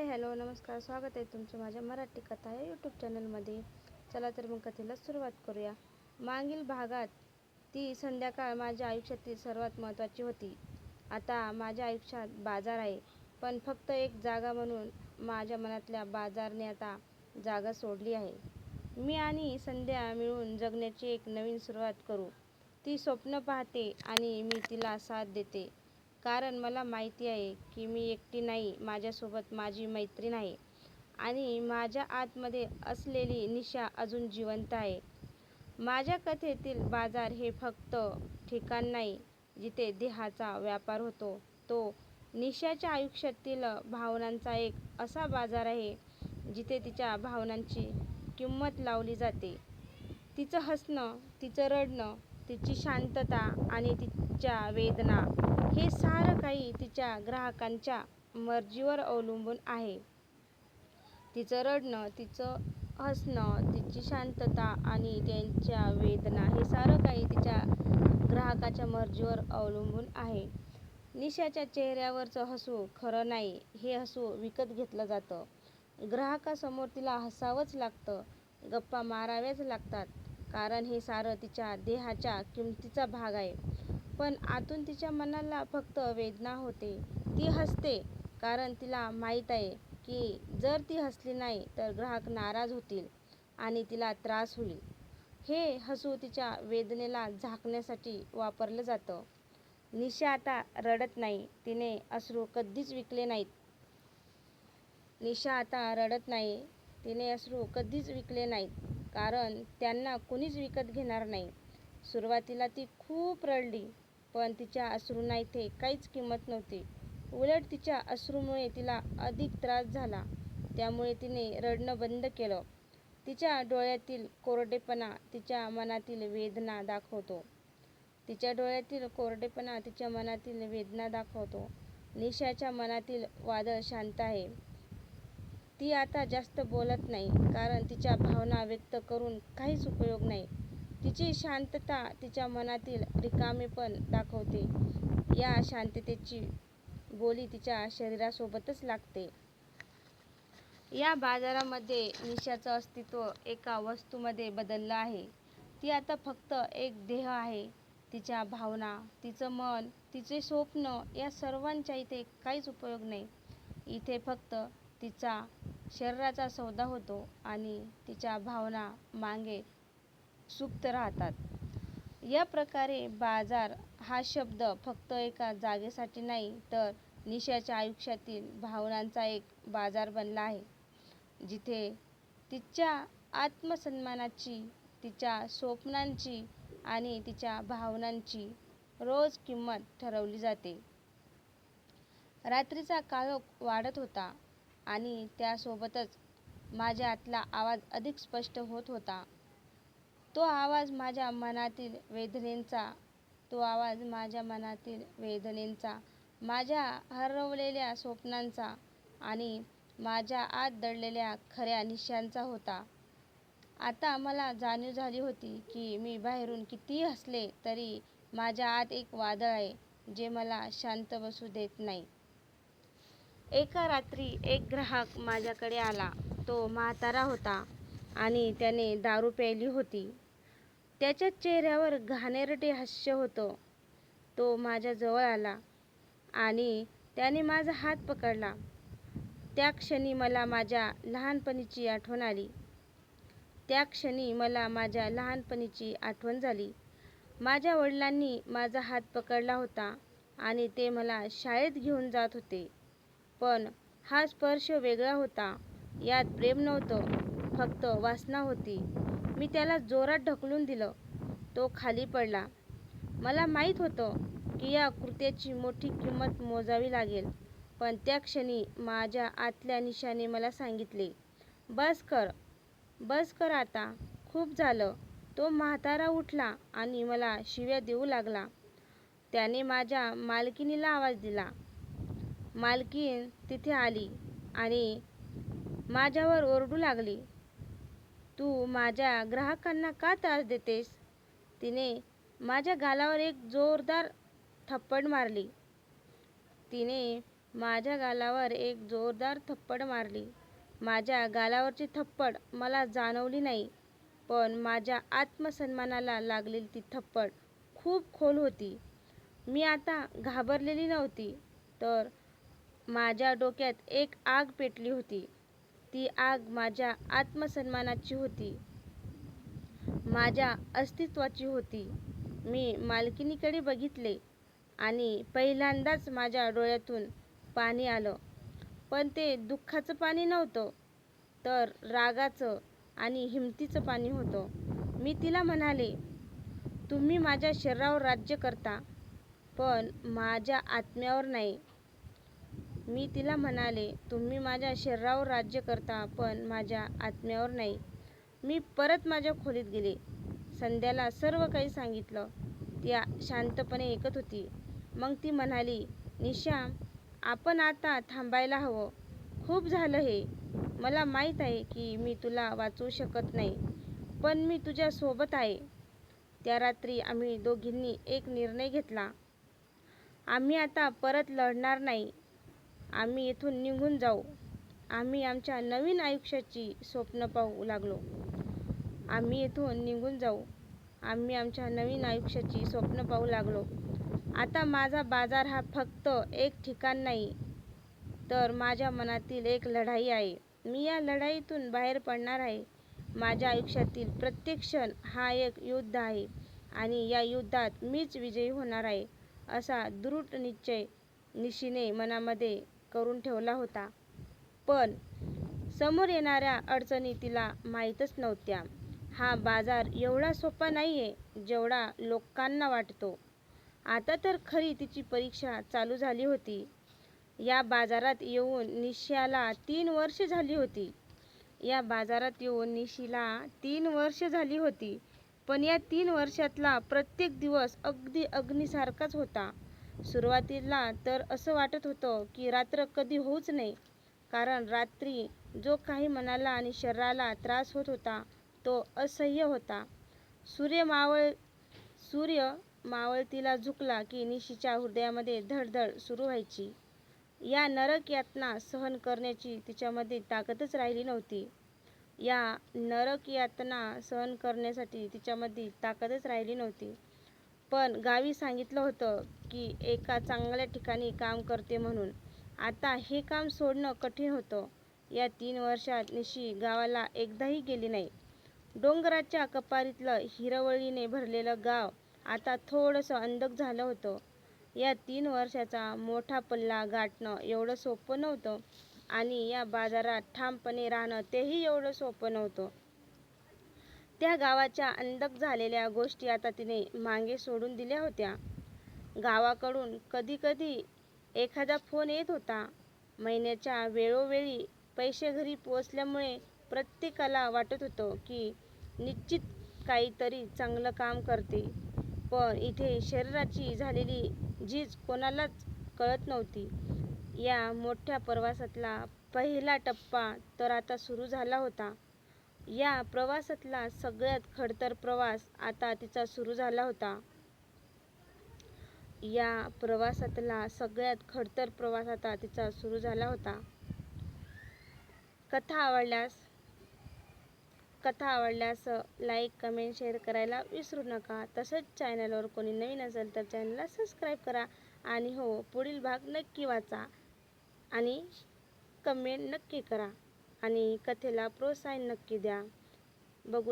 Hello, नमस्कार. स्वागत आहे तुमचं माझ्या मराठी कथा या यूट्यूब चॅनलमध्ये. चला तर मग कथेला सुरुवात करूया. मागील भागात ती संध्याकाळ माझ्या आयुष्यातील सर्वात महत्त्वाची होती. आता माझ्या आयुष्यात बाजार आहे, पण फक्त एक जागा म्हणून माझ्या मनातल्या बाजारने आता जागा सोडली आहे. मी आणि संध्या मिळून जगण्याची एक नवीन सुरुवात करू. ती स्वप्न पाहते आणि मी तिला साथ देते. कारण मला माहिती आहे की मी एकटी नाही, माझ्यासोबत माझी मैत्रीण आहे आणि माझ्या आतमध्ये असलेली निशा अजून जिवंत आहे. माझ्या कथेतील बाजार हे फक्त ठिकाण नाही जिथे देहाचा व्यापार होतो. तो निशाच्या आयुष्यातील भावनांचा एक असा बाजार आहे जिथे तिच्या भावनांची किंमत लावली जाते. तिचं हसणं, तिचं रडणं, तिची शांतता आणि तिच्या वेदना हे सारं काही तिच्या ग्राहकांच्या मर्जीवर अवलंबून आहे. तिचं रडणं, तिचं हसणं, तिची शांतता आणि त्यांच्या वेदना हे सारं काही तिच्या ग्राहकाच्या मर्जीवर अवलंबून आहे. निशाच्या चेहऱ्यावरचं हसू खरं नाही, हे हसू विकत घेतलं जातं. ग्राहकासमोर तिला हसावंच लागतं, गप्पा माराव्याच लागतात, कारण हे सारं तिच्या देहाच्या किमतीचा भाग आहे. पण आतून तिच्या मनाला फक्त वेदना होते. ती हसते कारण तिला माहीत आहे की जर ती हसली नाही तर ग्राहक नाराज होतील आणि तिला त्रास होईल. हे हसू तिच्या वेदनेला झाकण्यासाठी वापरलं जातं. निशा आता रडत नाही, तिने अश्रू कधीच विकले नाहीत. निशा आता रडत नाही, तिने अश्रू कधीच विकले नाहीत, कारण त्यांना कुणीच विकत घेणार नाही. सुरुवातीला ती खूप रडली, पण तिच्या अश्रूंना इथे काहीच किंमत नव्हती. उलट तिच्या अश्रूमुळे तिला अधिक त्रास झाला. त्यामुळे तिने रडणं बंद केलं. तिच्या डोळ्यातील कोरडेपणा तिच्या मनातील वेदना दाखवतो. तिच्या डोळ्यातील कोरडेपणा तिच्या मनातील वेदना दाखवतो. निशाच्या मनातील वादळ शांत आहे. ती आता जास्त बोलत नाही, कारण तिच्या भावना व्यक्त करून काहीच उपयोग नाही. तिची शांतता तिच्या मनातील रिकामेपण दाखवते. या शांततेची बोली तिच्या शरीरासोबतच लागते. या बाजारामध्ये निशाचं अस्तित्व एका वस्तूमध्ये बदललं आहे. ती आता फक्त एक देह आहे. तिच्या भावना, तिचं मन, तिचे स्वप्न या सर्वांचा इथे काहीच उपयोग नाही. इथे फक्त तिचा शरीराचा सौदा होतो आणि तिच्या भावना मागे सुप्त राहतात. या प्रकारे बाजार हा शब्द फक्त एका जागेसाठी नाही, तर निशाच्या आयुष्यातील भावनांचा एक बाजार बनला आहे, जिथे तिच्या आत्मसन्मानाची, तिच्या स्वप्नांची आणि तिच्या भावनांची रोज किंमत ठरवली जाते. रात्रीचा काळोख वाढत होता आणि त्यासोबतच माझ्या आतला आवाज अधिक स्पष्ट होत होता. तो आवाज माझ्या मनातील वेदनेचा, माझ्या हरवलेल्या स्वप्नांचा आणि माझ्या आत दडलेल्या खऱ्या निशांचा होता. आता मला जाणीव झाली होती की मी बाहेरून कितीही हसले तरी माझ्या आत एक वादळ आहे, जे मला शांत बसू देत नाही. एका रात्री एक ग्राहक माझ्याकडे आला. तो म्हातारा होता आणि त्याने दारू प्यायली होती. त्याच्या चेहऱ्यावर घाणेरडे हास्य होतं. तो माझ्याजवळ आला आणि त्याने माझा हात पकडला. त्या क्षणी मला माझ्या लहानपणीची आठवण झाली. माझ्या वडिलांनी माझा हात पकडला होता आणि ते मला शाळेत घेऊन जात होते. पण हा स्पर्श वेगळा होता. यात प्रेम नव्हतं, फक्त वासना होती. मी त्याला जोरात ढकलून दिलं. तो खाली पडला. मला माहीत होतं की या कृत्याची मोठी किंमत मोजावी लागेल, पण त्या क्षणी माझ्या आतल्या निशाने मला सांगितले, बस कर आता, खूप झालं. तो म्हातारा उठला आणि मला शिव्या देऊ लागला. त्याने माझ्या मालकिणीला आवाज दिला. मालकीण तिथे आली आणि माझ्यावर ओरडू लागली, तू माझ्या ग्राहकांना का त्रास देतेस? तिने माझ्या गालावर एक जोरदार थप्पड मारली. तिने माझ्या गालावर एक जोरदार थप्पड मारली. माझ्या गालावरची थप्पड मला जाणवली नाही, पण माझ्या आत्मसन्मानाला लागलेली ती थप्पड खूप खोल होती. मी आता घाबरलेली नव्हती, तर माझ्या डोक्यात एक आग पेटली होती. ती आग माझ्या आत्मसन्मानाची होती, माझ्या अस्तित्वाची होती. मी मालकिणीकडे बघितले आणि पहिल्यांदाच माझ्या डोळ्यातून पाणी आलं. पण ते दुःखाचं पाणी नव्हतं, तर रागाचं आणि हिमतीचं पाणी होतं. मी तिला म्हणाले, तुम्ही माझ्या शरीरावर राज्य करता, पण माझ्या आत्म्यावर नाही. मी तिला म्हणाले, तुम्ही माझ्या शरीरावर राज्य करता, पण माझ्या आत्म्यावर नाही. मी परत माझ्या खोलीत गेले. संध्याला सर्व काही सांगितलं. ती शांतपणे ऐकत होती. मग ती म्हणाली, निशा, आपण आता थांबायला हवं. खूप झालं हे. मला माहीत आहे की मी तुला वाचवू शकत नाही, पण मी तुझ्या सोबत आहे. त्या रात्री आम्ही दोघींनी एक निर्णय घेतला. आम्ही आता परत लढणार नाही. आम्ही इथून निघून जाऊ. आम्ही आमच्या नवीन आयुष्याची स्वप्न पाहू लागलो. आम्ही इथून निघून जाऊ. आम्ही आमच्या नवीन आयुष्याची स्वप्न पाहू लागलो. आता माझा बाजार हा फक्त एक ठिकाण नाही, तर माझ्या मनातील एक लढाई आहे. मी या लढाईतून बाहेर पडणार आहे. माझ्या आयुष्यातील प्रत्येक क्षण हा एक युद्ध आहे आणि या युद्धात मीच विजयी होणार आहे, असा दृढ निश्चय निशीने मनामध्ये करून ठेवला होता. पण समोर येणाऱ्या अडचणी तिला माहीतच नव्हत्या. हा बाजार एवढा सोपा नाहीये, जेवढा लोकांना वाटतो. आता तर खरी तिची परीक्षा चालू झाली होती. या बाजारात येऊन निशाला 3 वर्ष झाली होती. या बाजारात येऊन निशीला 3 वर्ष झाली होती. पण या 3 वर्षातला प्रत्येक दिवस अगदी अग्नीसारखाच होता. सुरुवातीला तर असं वाटत होतं की रात्र कधी होऊच नये, कारण रात्री जो काही मनाला आणि शरीराला त्रास होत होता तो असह्य होता. सूर्य मावळतीला झुकला की निशीच्या हृदयामध्ये धडधड सुरू व्हायची. या नरक यातना सहन करण्याची तिच्यामध्ये ताकदच राहिली नव्हती. या नरक यातना सहन करण्यासाठी तिच्यामध्ये ताकदच राहिली नव्हती. पण गावी सांगितलं होतं की एका चांगल्या ठिकाणी काम करते म्हणून. आता हे काम सोडणं कठीण होतं. या 3 वर्षात निशी गावाला एकदाही गेली नाही. डोंगराच्या कपारीतलं हिरवळीने भरलेलं गाव आता थोडंसं अंधक झालं होतं. या 3 वर्षाचा मोठा पल्ला गाठणं एवढं सोपं नव्हतं आणि या बाजारात ठामपणे राहणं तेही एवढं सोपं नव्हतं. त्या गावाच्या अंधक झालेल्या गोष्टी आता तिने मागे सोडून दिल्या होत्या. गावाकडून कधी-कधी एखादा फोन येत होता. महिन्याच्या वेळोवेळी पैसे घरी पोहोचल्यामुळे प्रत्येकाला वाटत होतं की निश्चित काहीतरी चांगलं काम करते. पण इथे शरीराची झालेली झीज कोणालाच कळत नव्हती. या मोठ्या प्रवासातला पहिला टप्पा तर आता सुरू झाला होता. या प्रवासातला सगळ्यात खडतर प्रवास आता तिचा सुरू झाला होता. या प्रवासातला सगळ्यात खडतर प्रवास आता तिचा सुरू झाला होता. कथा आवडल्यास लाईक, कमेंट, शेअर करायला विसरू नका. तसंच चॅनलवर कोणी नवीन असेल तर चॅनलला सबस्क्राईब करा. आणि हो, पुढील भाग नक्की वाचा आणि कमेंट नक्की करा आणि कथेला प्रोत्साहन नक्की द्या. बघू